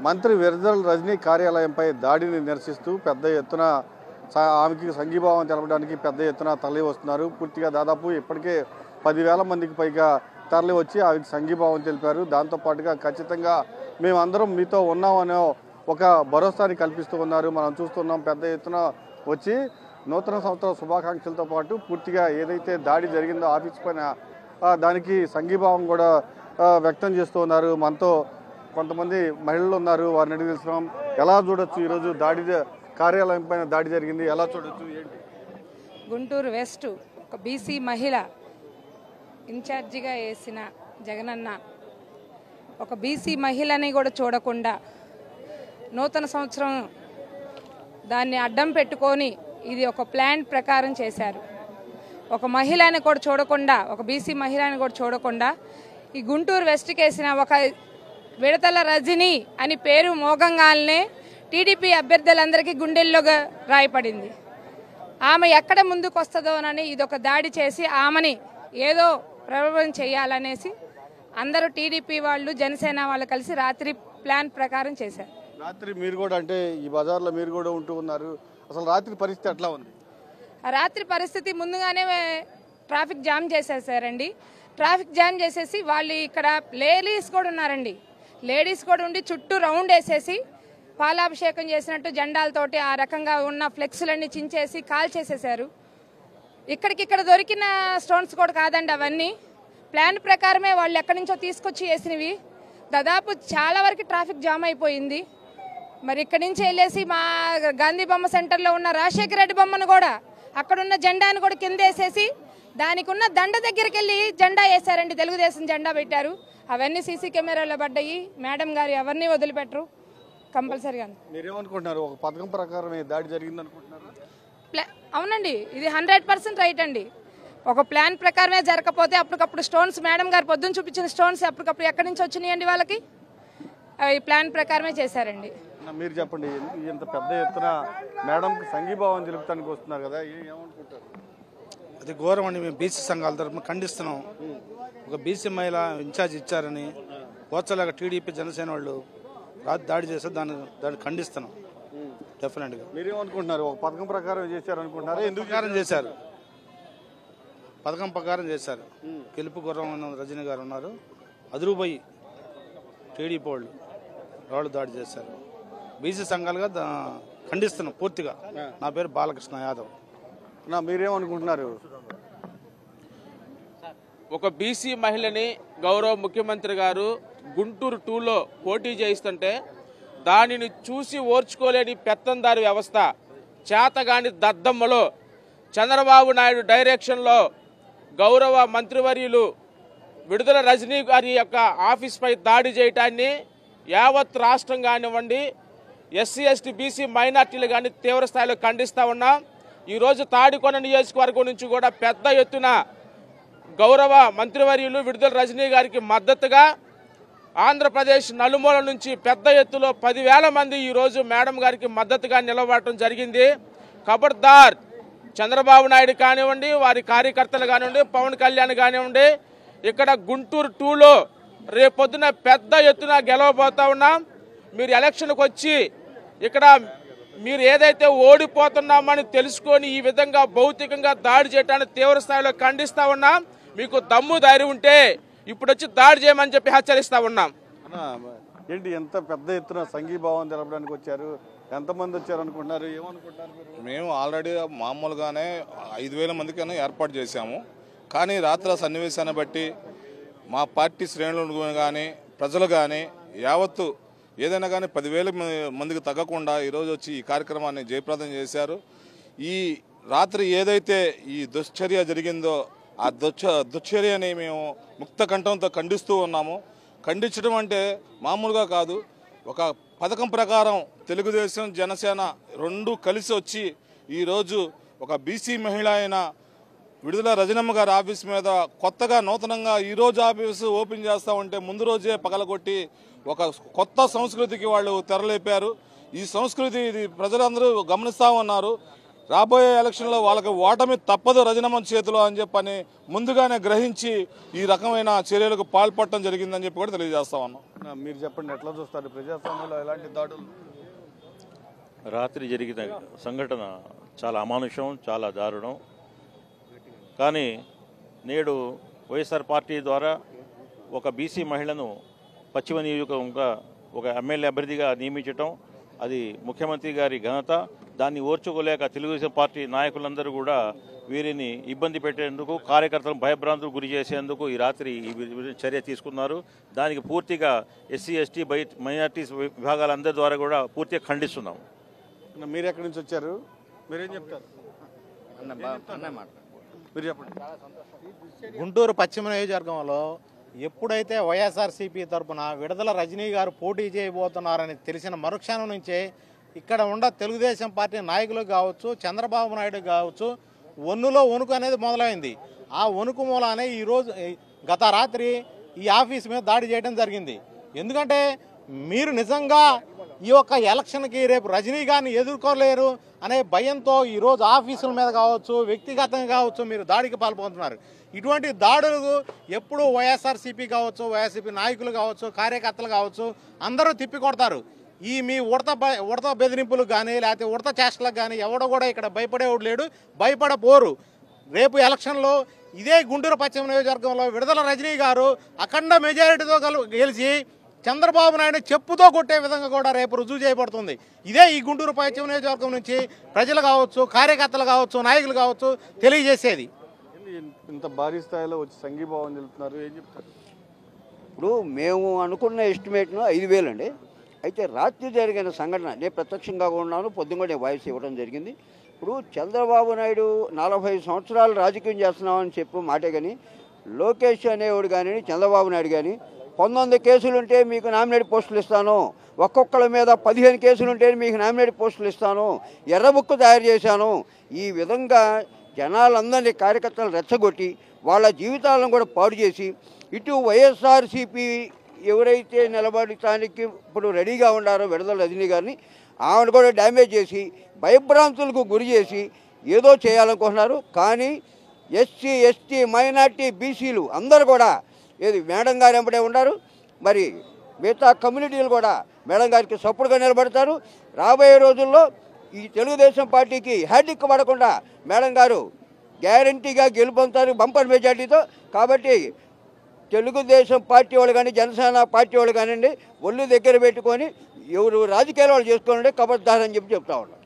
మంత్రి విడుదల రజనీ కార్యాలయంపై దాడిని నిరసిస్తూ పెద్ద ఎత్తున ఆమెకి సంఘీభావం తెలపడానికి పెద్ద ఎత్తున తరలి వస్తున్నారు. పూర్తిగా దాదాపు ఇప్పటికే 10,000 మందికి పైగా తరలి వచ్చి ఆమెకి సంఘీభావం తెలిపారు. దాంతోపాటుగా ఖచ్చితంగా మేమందరం మీతో ఉన్నామనే ఒక భరోసాని కల్పిస్తూ ఉన్నారు. మనం చూస్తున్నాం పెద్ద ఎత్తున వచ్చి నూతన సంవత్సర శుభాకాంక్షలతో పాటు పూర్తిగా ఏదైతే దాడి జరిగిందో ఆఫీస్ పైన దానికి సంఘీభావం కూడా వ్యక్తం చేస్తూ ఉన్నారు. మనతో కొంతమంది మహిళలు ఉన్నారు, వారిని అడిగి తెలుసుకున్నాం. ఎలా చూడొచ్చు ఈరోజు దాడి కార్యాలయం పైన దాడి జరిగింది, ఎలా చూడొచ్చు ఏంటి? గుంటూరు వెస్ట్ ఒక బీసీ మహిళ ఇన్ఛార్జిగా వేసిన జగనన్న ఒక బీసీ మహిళని కూడా చూడకుండా నూతన సంవత్సరం దాన్ని అడ్డం పెట్టుకొని ఇది ఒక ప్లాన్ ప్రకారం చేశారు. ఒక మహిళని కూడా చూడకుండా, ఒక బీసీ మహిళని కూడా చూడకుండా ఈ గుంటూరు వెస్ట్కి వేసిన ఒక విడతల రజనీ అని పేరు మోగంగానే టీడీపీ అభ్యర్థులందరికీ గుండెల్లోగా రాయపడింది. ఆమె ఎక్కడ ముందుకు వస్తుందోనని ఇదొక దాడి చేసి ఆమెని ఏదో ప్రలోభం చేయాలనేసి అందరూ టీడీపీ వాళ్ళు జనసేన వాళ్ళు కలిసి రాత్రి ప్లాన్ ప్రకారం చేశారు. రాత్రి మీరు కూడా అంటే ఈ బజార్లో మీరు కూడా ఉంటూ ఉన్నారు, అసలు రాత్రి పరిస్థితి ఎట్లా ఉంది? రాత్రి పరిస్థితి ముందుగానే ట్రాఫిక్ జామ్ చేసేసారండి. ట్రాఫిక్ జామ్ చేసేసి వాళ్ళు ఇక్కడ లేడీస్ కూడా ఉన్నారండి, లేడీస్ కూడా ఉండి చుట్టూ రౌండ్ వేసేసి పాలాభిషేకం చేసినట్టు జెండాలతోటి ఆ రకంగా ఉన్న ఫ్లెక్స్లన్నీ చించేసి కాల్ చేసేసారు. ఇక్కడికిక్కడ దొరికిన స్టోన్స్ కూడా కాదండి, అవన్నీ ప్లాన్ ప్రకారమే వాళ్ళు ఎక్కడి నుంచో తీసుకొచ్చి వేసినవి. దాదాపు చాలా వరకు ట్రాఫిక్ జామ్ అయిపోయింది. మరి ఇక్కడి నుంచి వెళ్ళేసి మా గాంధీ బొమ్మ సెంటర్లో ఉన్న రాజశేఖర రెడ్డి బొమ్మను కూడా అక్కడున్న జెండాను కూడా కింద వేసేసి దానికి ఉన్న దండ దగ్గరికి వెళ్ళి జెండా వేశారండి, తెలుగుదేశం జెండా పెట్టారు. అవన్నీ సీసీ కెమెరాలో పడ్డాయి. మేడం గారు ఎవరిని వదిలిపెట్టరు కంపల్సరీగా. మీరేమనుకుంటున్నారు? ఒక పథకం ప్రకారం దాడి జరిగింది అనుకుంటున్నారు? అవునండి, ఇది 100% రైట్ అండి. ఒక ప్లాన్ ప్రకారమే జరగకపోతే అప్పటికప్పుడు స్టోన్స్ మేడం గారు పొద్దున్న చూపించిన స్టోన్స్ అప్పటికప్పుడు ఎక్కడి నుంచి వచ్చినాయండి వాళ్ళకి? అవి ప్లాన్ ప్రకారమే చేశారండి. మీరు చెప్పండి, ఇంత పెద్ద ఎత్తున మేడంకి సంఘీభావం తెలుపుతానికి వస్తున్నారు కదా, ఏమనుకుంటారు? అది ఘోరం అండి. మేము బీసీ సంఘాల తరఫున ఖండిస్తున్నాం. ఒక బీసీ మహిళ ఇన్ఛార్జ్ ఇచ్చారని పోచలాగా టీడీపీ జనసేన వాళ్ళు దాడి చేస్తే దాన్ని ఖండిస్తున్నాం డెఫినెట్గా. మీరేమనుకుంటున్నారు? ఒక పథకం ప్రకారం చేశారు అనుకుంటున్నారా? ఎందుకు చేశారు? పథకం ప్రకారం చేశారు. గెలుపు గుర్రం రజనీ గారు ఉన్నారు, అదురుబోయి టీడీపీ వాళ్ళు దాడి చేశారు. బీసీ సంఘాలుగా ఖండిస్తున్నాం పూర్తిగా. నా పేరు బాలకృష్ణ యాదవ్. మీరేమనుకుంటున్నారు? ఒక బీసీ మహిళని గౌరవ ముఖ్యమంత్రి గారు గుంటూరు 2లో పోటీ చేయిస్తుంటే దానిని చూసి ఓర్చుకోలేని పెత్తందారి వ్యవస్థ, చేతగాని దద్దమ్మలో చంద్రబాబు నాయుడు డైరెక్షన్లో గౌరవ మంత్రివర్యులు విడుదల రజనీ గారి యొక్క ఆఫీస్పై దాడి చేయటాన్ని యావత్ రాష్ట్రం కానివ్వండి, ఎస్సీ ఎస్టీ బీసీ మైనార్టీలు కానీ తీవ్ర స్థాయిలో ఖండిస్తూ ఉన్నాం. ఈరోజు తాడికొండ నియోజకవర్గం నుంచి కూడా పెద్ద ఎత్తున గౌరవ మంత్రివర్యులు విడుదల రజనీ గారికి మద్దతుగా ఆంధ్రప్రదేశ్ నలుమూల నుంచి పెద్ద ఎత్తులో 10,000 మంది ఈరోజు మేడం గారికి మద్దతుగా నిలబడటం జరిగింది. ఖబర్దార్ చంద్రబాబు నాయుడు కానివ్వండి, వారి కార్యకర్తలు కానివ్వండి, పవన్ కళ్యాణ్ కానివ్వండి, ఇక్కడ గుంటూరు 2లో రేపొద్దున పెద్ద ఎత్తున గెలవబోతా ఉన్నాం. మీరు ఎలక్షన్కి వచ్చి ఇక్కడ మీరు ఏదైతే ఓడిపోతున్నామని తెలుసుకొని ఈ విధంగా భౌతికంగా దాడి చేయడానికి తీవ్ర స్థాయిలో ఖండిస్తా ఉన్నాం. మీకు దమ్ము ధైర్యం ఉంటే ఇప్పుడు వచ్చి దాడి చేయమని చెప్పి హెచ్చరిస్తా ఉన్నాం. ఏంటి ఎంత పెద్ద ఎత్తున సంఘీభావం తెలపడానికి వచ్చారు? ఎంతమంది వచ్చారు అనుకుంటున్నారు? ఏమనుకుంటున్నారు? మేము ఆల్రెడీ మామూలుగానే 5,000 మందికైనా ఏర్పాటు చేశాము. కానీ రాత్రి సన్నివేశాన్ని బట్టి మా పార్టీ శ్రేణులు కానీ ప్రజలు కానీ యావత్తు ఏదైనా కానీ 10,000 మందికి తగ్గకుండా ఈరోజు వచ్చి ఈ కార్యక్రమాన్ని జయప్రదం చేశారు. ఈ రాత్రి ఏదైతే ఈ దుశ్చర్య జరిగిందో ఆ దుశ్చర్యని మేము ముక్త కంఠంతో ఖండిస్తూ ఉన్నాము. ఖండించడం అంటే మామూలుగా కాదు, ఒక పథకం ప్రకారం తెలుగుదేశం జనసేన రెండు కలిసి వచ్చి ఈరోజు ఒక బీసీ మహిళ అయిన విడుదల రజనమ్మ గారి ఆఫీస్ మీద కొత్తగా నూతనంగా ఈరోజు ఆఫీసు ఓపెన్ చేస్తూ ఉంటే ముందు రోజే పగలగొట్టి ఒక కొత్త సంస్కృతికి వాళ్ళు తెరలేపారు. ఈ సంస్కృతి ఇది ప్రజలందరూ గమనిస్తూ ఉన్నారు. రాబోయే ఎలక్షన్లో వాళ్ళకి ఓటమి తప్పదు రజనమ్మ చేతిలో అని చెప్పని ముందుగానే గ్రహించి ఈ రకమైన చర్యలకు పాల్పడటం జరిగిందని చెప్పి కూడా తెలియజేస్తా ఉన్నాం. మీరు చెప్పండి, ఎట్లా చూస్తారు ప్రజాస్వామ్యంలో ఎలాంటి దాడులు? రాత్రి జరిగిన సంఘటన చాలా అమానుషం, చాలా దారుణం. కానీ నేడు వైఎస్ఆర్ పార్టీ ద్వారా ఒక బీసీ మహిళను పశ్చిమ నియోజకవర్గంగా ఒక ఎమ్మెల్యే అభ్యర్థిగా నియమించటం అది ముఖ్యమంత్రి గారి ఘనత. దాన్ని ఓర్చుకోలేక తెలుగుదేశం పార్టీ నాయకులందరూ కూడా వీరిని ఇబ్బంది పెట్టేందుకు, కార్యకర్తలను భయభ్రాంతులకు గురి చేసేందుకు ఈ రాత్రి ఈ చర్య తీసుకున్నారు. దానికి పూర్తిగా ఎస్సీ ఎస్టీ మైనార్టీస్ విభాగాలందరి ద్వారా కూడా పూర్తిగా ఖండిస్తున్నాం. మీరు ఎక్కడి నుంచి వచ్చారు? మీరేం చెప్తారు? మీరు చెప్పండి. గుంటూరు పశ్చిమ నియోజకవర్గంలో ఎప్పుడైతే వైఎస్ఆర్సీపీ తరఫున విడుదల రజనీ గారు పోటీ చేయబోతున్నారని తెలిసిన మరుక్షణం నుంచే ఇక్కడ ఉన్న తెలుగుదేశం పార్టీ నాయకులు కావచ్చు, చంద్రబాబు నాయుడు కావచ్చు, వణులో వణుకు అనేది మొదలైంది. ఆ వణుకు మూలానే ఈరోజు గత రాత్రి ఈ ఆఫీస్ మీద దాడి చేయడం జరిగింది. ఎందుకంటే మీరు నిజంగా ఈ యొక్క ఎలక్షన్కి రేపు రజనీ గారిని ఎదుర్కోలేరు అనే భయంతో ఈరోజు ఆఫీసుల మీద కావచ్చు, వ్యక్తిగతంగా కావచ్చు మీరు దాడికి పాల్పడుతున్నారు. ఇటువంటి దాడులు ఎప్పుడూ వైఎస్ఆర్సీపీ కావచ్చు, వైఎస్ఆర్సీపీ నాయకులు కావచ్చు, కార్యకర్తలు కావచ్చు అందరూ తిప్పికొడతారు. ఈ మీ ఉడత బెదిరింపులకు కానీ లేకపోతే ఉడత చేష్టలకు కానీ ఎవడో కూడా ఇక్కడ భయపడేవాడు లేడు, భయపడపోరు. రేపు ఎలక్షన్లో ఇదే గుంటూరు పశ్చిమ నియోజకవర్గంలో విడుదల రజనీ గారు అఖండ మెజారిటీతో గెలిచి చంద్రబాబు నాయుడు చెప్పుతో కొట్టే విధంగా కూడా రేపు రుజువు చేయబడుతుంది. ఇదే ఈ గుంటూరు పశ్చిమ నియోజకవర్గం నుంచి ప్రజలు కావచ్చు, కార్యకర్తలు కావచ్చు, నాయకులు కావచ్చు తెలియజేసేది. ఇంత భారీ స్థాయిలో వచ్చి సంఘీభావం తెలుపుతున్నారు, ఏం చెప్తారు? ఇప్పుడు మేము అనుకున్న ఎస్టిమేట్ను 5,000 అండి. అయితే రాత్రి జరిగిన సంఘటన నేను ప్రత్యక్షంగా ఉన్నాను, పొద్దున్న కూడా నేను వాయిస్ ఇవ్వడం జరిగింది. ఇప్పుడు చంద్రబాబు నాయుడు 45 సంవత్సరాలు రాజకీయం చేస్తున్నామని చెప్పు మాటే కానీ లోకేష్ అనేవాడు కానీ చంద్రబాబు నాయుడు కానీ 19 కేసులుంటే మీకు నామినేట్ పోస్టులు ఇస్తాను, ఒక్కొక్కళ్ళ మీద 15 కేసులుంటే మీకు నామినేట్ పోస్టులు ఇస్తాను, ఎర్ర బుక్ తయారు చేశాను, ఈ విధంగా జనాలందరినీ కార్యకర్తలు రెచ్చగొట్టి వాళ్ళ జీవితాలను కూడా పాడు చేసి ఇటు వైఎస్ఆర్సీపీ ఎవరైతే నిలబడటానికి ఇప్పుడు రెడీగా ఉన్నారో విడుదల రజనీ గారిని ఆమెను కూడా డ్యామేజ్ చేసి భయభ్రాంతులకు గురి చేసి ఏదో చేయాలనుకుంటున్నారు. కానీ ఎస్సీ ఎస్టీ మైనార్టీ బీసీలు అందరూ కూడా ఏది మేడం గారు వెంబడే ఉన్నారు. మరి మిగతా కమ్యూనిటీలు కూడా మేడం గారికి సపోర్ట్గా నిలబడతారు. రాబోయే రోజుల్లో ఈ తెలుగుదేశం పార్టీకి హ్యాట్రిక్ పడకుండా మేడం గారు గ్యారంటీగా గెలుపొందుతారు బంపర్ మెజార్టీతో. కాబట్టి తెలుగుదేశం పార్టీ వాళ్ళు కానీ జనసేన పార్టీ వాళ్ళు కానివ్వండి ఒళ్ళు దగ్గర పెట్టుకొని ఎవరు రాజకీయాలు వాళ్ళు చేసుకోవాలంటే కబర్దారని చెప్తా ఉన్నారు.